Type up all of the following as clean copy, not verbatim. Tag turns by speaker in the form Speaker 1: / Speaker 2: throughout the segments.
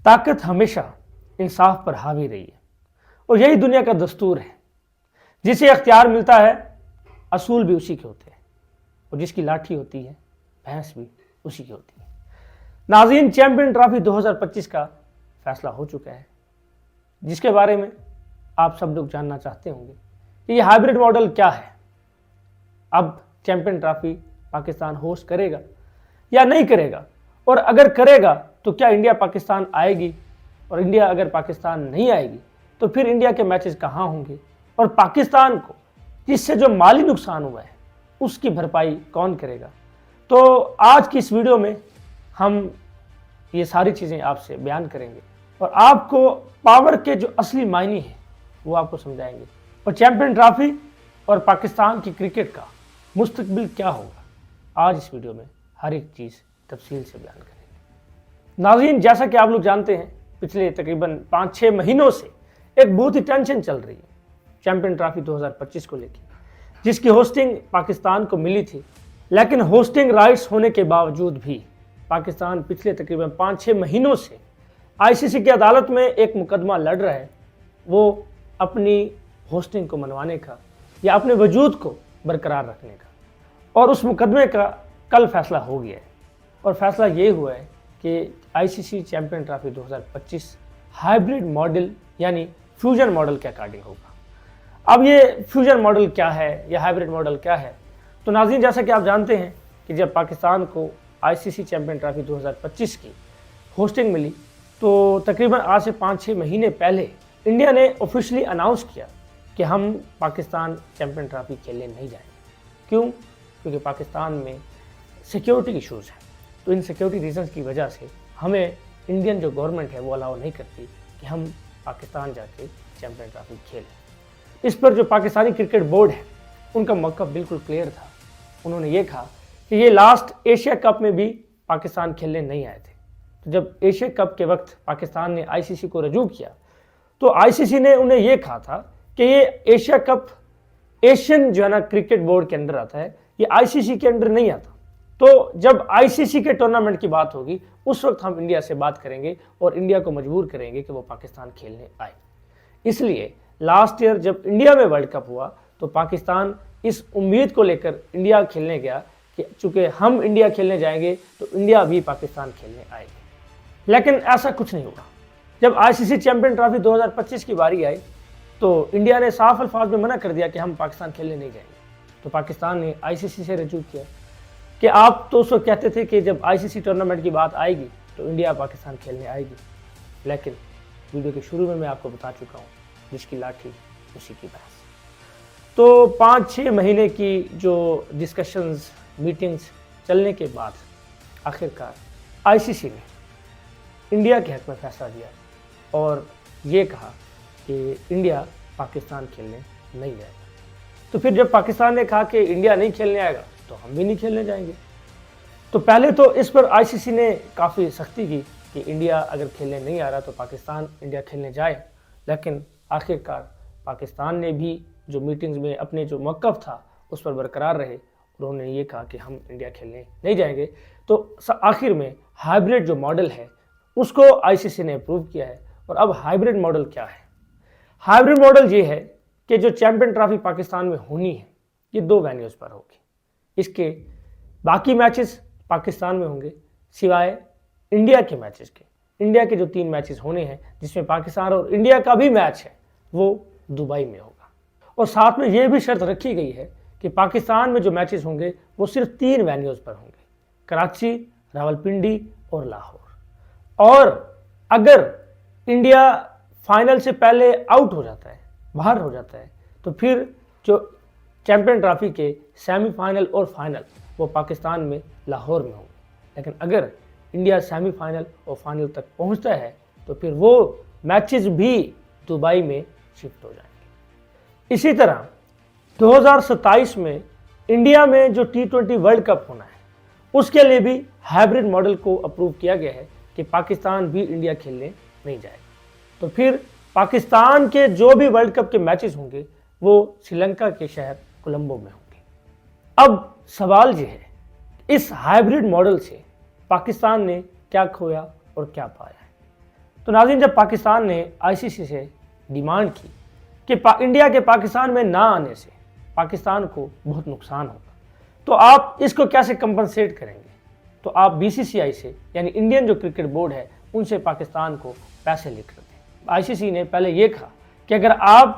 Speaker 1: طاقت ہمیشہ انصاف پر حاوی رہی ہے اور یہی دنیا کا دستور ہے. جسے اختیار ملتا ہے اصول بھی اسی کے ہوتے ہیں اور جس کی لاٹھی ہوتی ہے بھینس بھی اسی کی ہوتی ہے. ناظرین، چیمپئن ٹرافی 2025 کا فیصلہ ہو چکا ہے جس کے بارے میں آپ سب لوگ جاننا چاہتے ہوں گے کہ یہ ہائبرڈ ماڈل کیا ہے. اب چیمپئن ٹرافی پاکستان ہوسٹ کرے گا یا نہیں کرے گا، اور اگر کرے گا تو کیا انڈیا پاکستان آئے گی، اور انڈیا اگر پاکستان نہیں آئے گی تو پھر انڈیا کے میچز کہاں ہوں گے، اور پاکستان کو جس سے جو مالی نقصان ہوا ہے اس کی بھرپائی کون کرے گا. تو آج کی اس ویڈیو میں ہم یہ ساری چیزیں آپ سے بیان کریں گے اور آپ کو پاور کے جو اصلی معنی ہیں وہ آپ کو سمجھائیں گے، اور چیمپئن ٹرافی اور پاکستان کی کرکٹ کا مستقبل کیا ہوگا آج اس ویڈیو میں ہر ایک چیز تفصیل سے بیان کریں گے. ناظرین، جیسا کہ آپ لوگ جانتے ہیں پچھلے تقریباً 5-6 مہینوں سے ایک بہت ہی ٹینشن چل رہی ہے چیمپئن ٹرافی 2025 کو لے کے، جس کی ہوسٹنگ پاکستان کو ملی تھی. لیکن ہوسٹنگ رائٹس ہونے کے باوجود بھی پاکستان پچھلے تقریباً 5-6 مہینوں سے آئی سی سی کی عدالت میں ایک مقدمہ لڑ رہا ہے، وہ اپنی ہوسٹنگ کو منوانے کا یا اپنے وجود کو برقرار رکھنے کا. اور اس مقدمے کا کل فیصلہ ہو گیا ہے، اور فیصلہ یہ ہوا ہے کہ آئی سی سی چیمپئن ٹرافی 2025 ہائبرڈ ماڈل یعنی فیوژن ماڈل کے اکارڈنگ ہوگا. اب یہ فیوژن ماڈل کیا ہے یا ہائبرڈ ماڈل کیا ہے؟ تو ناظرین، جیسا کہ آپ جانتے ہیں کہ جب پاکستان کو آئی سی سی چیمپئن ٹرافی 2025 کی ہوسٹنگ ملی تو تقریباً آج سے 5-6 مہینے پہلے انڈیا نے آفیشلی اناؤنس کیا کہ ہم پاکستان چیمپئن ٹرافی کھیلنے نہیں جائیں گے. کیوں؟ کیونکہ پاکستان میں سیکیورٹی ایشوز ہیں. تو ان سیکیورٹی ریزنز کی وجہ سے ہمیں انڈین جو گورنمنٹ ہے وہ الاؤ نہیں کرتی کہ ہم پاکستان جا کے چیمپئن ٹرافی کھیلیں. اس پر جو پاکستانی کرکٹ بورڈ ہے ان کا موقف بالکل کلیئر تھا. انہوں نے یہ کہا کہ یہ لاسٹ ایشیا کپ میں بھی پاکستان کھیلنے نہیں آئے تھے. تو جب ایشیا کپ کے وقت پاکستان نے آئی سی سی کو رجوع کیا تو آئی سی سی نے انہیں یہ کہا تھا کہ یہ ایشیا کپ ایشین جو ہے نا کرکٹ بورڈ کے اندر آتا ہے، یہ آئی سی سی کے اندر نہیں آتا. تو جب آئی سی سی کے ٹورنامنٹ کی بات ہوگی اس وقت ہم انڈیا سے بات کریں گے اور انڈیا کو مجبور کریں گے کہ وہ پاکستان کھیلنے آئے. اس لیے لاسٹ ایئر جب انڈیا میں ورلڈ کپ ہوا تو پاکستان اس امید کو لے کر انڈیا کھیلنے گیا کہ چونکہ ہم انڈیا کھیلنے جائیں گے تو انڈیا بھی پاکستان کھیلنے آئے گی. لیکن ایسا کچھ نہیں ہوا. جب آئی سی سی چیمپئن ٹرافی 2025 کی باری آئی تو انڈیا نے صاف الفاظ میں منع کر دیا کہ ہم پاکستان کھیلنے نہیں جائیں گے. تو پاکستان نے آئی سی سی سے رجوع کیا کہ آپ تو اس وقت کہتے تھے کہ جب آئی سی سی ٹورنامنٹ کی بات آئے گی تو انڈیا پاکستان کھیلنے آئے گی. لیکن ویڈیو کے شروع میں آپ کو بتا چکا ہوں جس کی لاٹھی اسی کی بحث. تو 5-6 مہینے کی جو ڈسکشنز میٹنگز چلنے کے بعد آخرکار آئی سی سی نے انڈیا کے حق میں فیصلہ دیا اور یہ کہا کہ انڈیا پاکستان کھیلنے نہیں جائے گا. تو پھر جب پاکستان نے کہا کہ انڈیا نہیں کھیلنے آئے گا تو ہم بھی نہیں کھیلنے جائیں گے. تو پہلے تو اس پر آئی سی سی نے کافی سختی کی کہ انڈیا اگر کھیلنے نہیں آ رہا تو پاکستان انڈیا کھیلنے جائے. لیکن آخرکار پاکستان نے بھی جو میٹنگز میں اپنے جو موقف تھا اس پر برقرار رہے. انہوں نے یہ کہا کہ ہم انڈیا کھیلنے نہیں جائیں گے. تو آخر میں ہائبرڈ جو ماڈل ہے اس کو آئی سی سی نے اپروو کیا ہے. اور اب ہائبرڈ ماڈل کیا ہے؟ ہائبرڈ ماڈل یہ ہے کہ جو چیمپئن ٹرافی پاکستان میں ہونی ہے یہ 2 وینیوز پر ہوگی. اس کے باقی میچز پاکستان میں ہوں گے سوائے انڈیا کے میچز کے. انڈیا کے جو 3 میچز ہونے ہیں جس میں پاکستان اور انڈیا کا بھی میچ ہے وہ دبئی میں ہوگا. اور ساتھ میں یہ بھی شرط رکھی گئی ہے کہ پاکستان میں جو میچز ہوں گے وہ صرف 3 وینیوز پر ہوں گے: کراچی، راولپنڈی اور لاہور. اور اگر انڈیا فائنل سے پہلے آؤٹ ہو جاتا ہے، باہر ہو جاتا ہے، تو پھر جو چیمپئن ٹرافی کے سیمی فائنل اور فائنل وہ پاکستان میں لاہور میں ہوں گے. لیکن اگر انڈیا سیمی فائنل اور فائنل تک پہنچتا ہے تو پھر وہ میچز بھی دبئی میں شفٹ ہو جائیں گے. اسی طرح 2027 میں انڈیا میں جو T20 ورلڈ کپ ہونا ہے اس کے لیے بھی ہائبرڈ ماڈل کو اپروو کیا گیا ہے کہ پاکستان بھی انڈیا کھیلنے نہیں جائے گا. تو پھر پاکستان کے جو بھی ورلڈ کپ کے میچز ہوں گے وہ سری لنکا کے شہر کولمبو میں ہوں گے. اب سوال یہ ہے اس ہائبرڈ ماڈل سے پاکستان نے کیا کھویا اور کیا پایا ہے؟ تو ناظرین جب پاکستان نے ICC سے ڈیمانڈ کی کہ انڈیا کے پاکستان میں نہ آنے سے پاکستان کو بہت نقصان ہوگا تو آپ اس کو کیسے کمپنسیٹ کریں گے، تو آپ BCCI سے یعنی انڈین جو کرکٹ بورڈ ہے ان سے پاکستان کو پیسے لے کر دیں۔ ICC نے پہلے یہ کہا کہ اگر آپ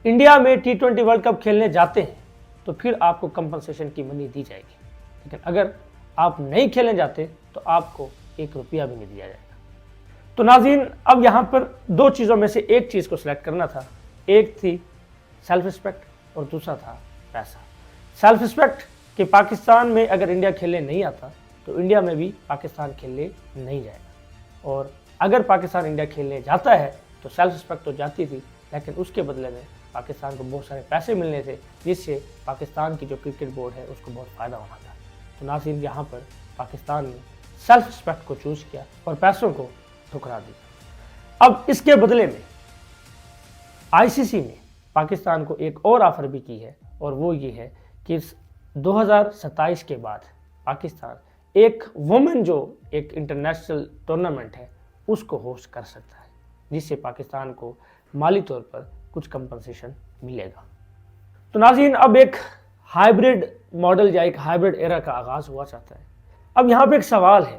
Speaker 1: انڈیا میں T20 ورلڈ کپ کھیلنے جاتے ہیں تو پھر آپ کو کمپنسیشن کی منی دی جائے گی، لیکن اگر آپ نہیں کھیلنے جاتے تو آپ کو 1 روپیہ بھی نہیں دیا جائے گا۔ تو ناظرین اب یہاں پر 2 چیزوں میں سے ایک چیز کو سلیکٹ کرنا تھا، ایک تھی سیلف رسپیکٹ اور دوسرا تھا پیسہ۔ سیلف رسپیکٹ کہ پاکستان میں اگر انڈیا کھیلنے نہیں آتا تو انڈیا میں بھی پاکستان کھیلنے نہیں جائے گا، اور اگر پاکستان انڈیا کھیلنے جاتا ہے تو سیلف رسپیکٹ تو جاتی تھی لیکن اس کے بدلے میں پاکستان کو بہت سارے پیسے ملنے تھے جس سے پاکستان کی جو کرکٹ بورڈ ہے اس کو بہت فائدہ ہونا تھا۔ تو ناظرین یہاں پر پاکستان نے سیلف رسپیکٹ کو چوز کیا اور پیسوں کو ٹھکرا دیا۔ اب اس کے بدلے میں ICC نے پاکستان کو ایک اور آفر بھی کی ہے، اور وہ یہ ہے کہ 2027 کے بعد پاکستان ایک وومن جو ایک انٹرنیشنل ٹورنامنٹ ہے اس کو ہوسٹ کر سکتا ہے، جس سے پاکستان کو مالی طور پر کچھ کمپنسیشن ملے گا۔ تو ناظرین اب ایک ہائیبرڈ ماڈل یا ایک ہائیبرڈ ایرا کا آغاز ہوا چاہتا ہے۔ اب یہاں پہ ایک سوال ہے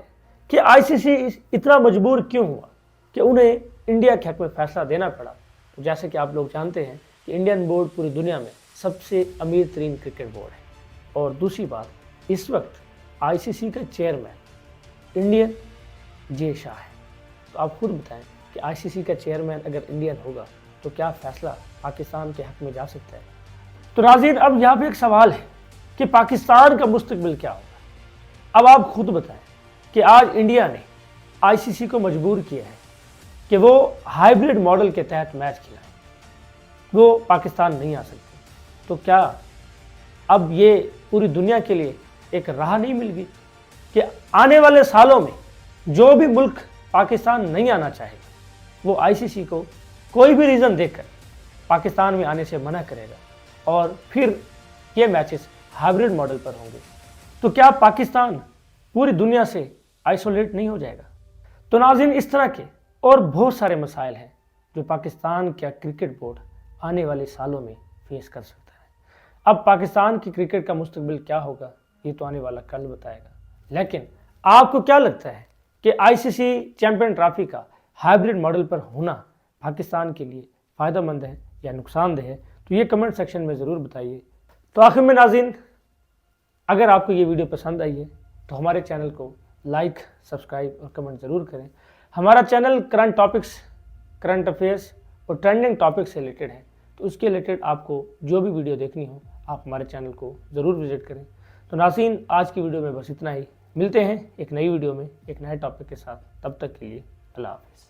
Speaker 1: کہ ICC اتنا مجبور کیوں ہوا کہ انہیں انڈیا کے حق میں فیصلہ دینا پڑا؟ تو جیسے کہ آپ لوگ جانتے ہیں کہ انڈین بورڈ پوری دنیا میں سب سے امیر ترین کرکٹ بورڈ ہے، اور دوسری بات اس وقت ICC کا چیئرمین انڈین جے شاہ ہے۔ تو آپ خود بتائیں کہ ICC کا چیئرمین اگر انڈین ہوگا تو کیا فیصلہ پاکستان کے حق میں جا سکتا ہے؟ تو ناظرین اب یہاں پہ ایک سوال ہے کہ پاکستان کا مستقبل کیا ہوگا؟ اب آپ خود بتائیں کہ آج انڈیا نے ICC کو مجبور کیا ہے کہ وہ ہائیبرڈ ماڈل کے تحت میچ کھلائیں، وہ پاکستان نہیں آ سکتے، تو کیا اب یہ پوری دنیا کے لیے ایک راہ نہیں مل گئی کہ آنے والے سالوں میں جو بھی ملک پاکستان نہیں آنا چاہے وہ ICC کو کوئی بھی ریزن دے کر پاکستان میں آنے سے منع کرے گا، اور پھر یہ میچز ہائیبرڈ ماڈل پر ہوں گے؟ تو کیا پاکستان پوری دنیا سے آئسولیٹ نہیں ہو جائے گا؟ تو ناظرین اس طرح کے اور بہت سارے مسائل ہیں جو پاکستان کا کرکٹ بورڈ آنے والے سالوں میں فیس کر سکتا ہے۔ اب پاکستان کی کرکٹ کا مستقبل کیا ہوگا یہ تو آنے والا کل بتائے گا، لیکن آپ کو کیا لگتا ہے کہ ICC چیمپئن ٹرافی کا ہائیبرڈ ماڈل پر ہونا پاکستان کے لیے فائدہ مند ہے یا نقصان دہ ہے؟ تو یہ کمنٹ سیکشن میں ضرور بتائیے۔ تو آخر میں ناظرین اگر آپ کو یہ ویڈیو پسند آئی ہے تو ہمارے چینل کو لائک، سبسکرائب اور کمنٹ ضرور کریں۔ ہمارا channel current topics, current affairs اور ٹرینڈنگ ٹاپکس سے ریلیٹڈ ہے، تو اس کے ریلیٹڈ آپ کو جو بھی ویڈیو دیکھنی ہو آپ ہمارے چینل کو ضرور وزٹ کریں۔ تو ناظرین آج کی ویڈیو میں بس اتنا ہی، ملتے ہیں ایک نئی ویڈیو میں ایک نئے ٹاپک کے ساتھ، تب تک کے لیے اللہ حافظ۔